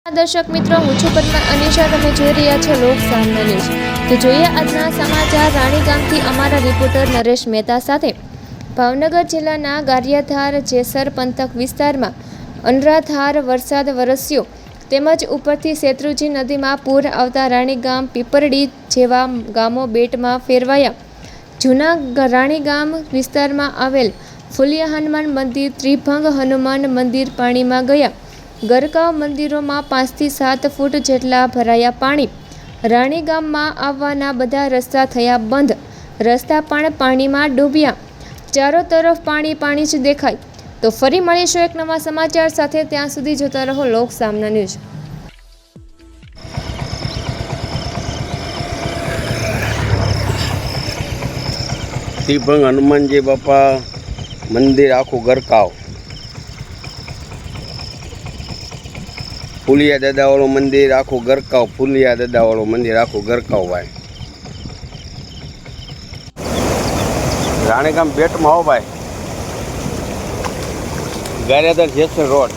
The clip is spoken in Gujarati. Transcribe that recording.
દર્શક મિત્રો, હું છું પરમાર અનિશા. તમે જોઈ રહ્યા છો લોક સામના ન્યૂઝ. તો જોઈએ આજના સમાચાર રાણીગામથી અમારા રિપોર્ટર નરેશ મહેતા સાથે. ભાવનગર જિલ્લાના ગારિયાધાર જેસર પંથક વિસ્તારમાં અનરાધાર વરસાદ વરસ્યો તેમજ ઉપરથી શેત્રુંજી નદીમાં પૂર આવતા રાણીગામ પીપરડી જેવા ગામો બેટમાં ફેરવાયા. જૂના રાણીગામ વિસ્તારમાં આવેલ ફુલિયા હનુમાન મંદિર, ત્રિભંગ હનુમાન મંદિર પાણીમાં ગયા. ગરકાવ મંદિરોમાં 5 થી 7 ફૂટ જેટલા ભરાયા પાણી. રાણીગામમાં આવવાના બધા રસ્તા થયા બંધ. રસ્તા પણ પાણીમાં ડૂબ્યા. ચારો તરફ પાણી પાણી જ દેખાય. તો ફરી મળીશું એક નવા સમાચાર સાથે. ત્યાં સુધી જોતા રહો લોક સામના ન્યૂઝ. ત્રિભંગ હનુમાનજી બાપા મંદિર આખું ગરકાવ. ફુલિયા દાદાવાળું મંદિર આખું ગરકાવ. ફુલિયા દાદાવાળું મંદિર આખું ગરકાવ ભાઈ. રાણીગામ બેટમાં આવો ભાઈ. ગારિયાધાર જેસર રોડ.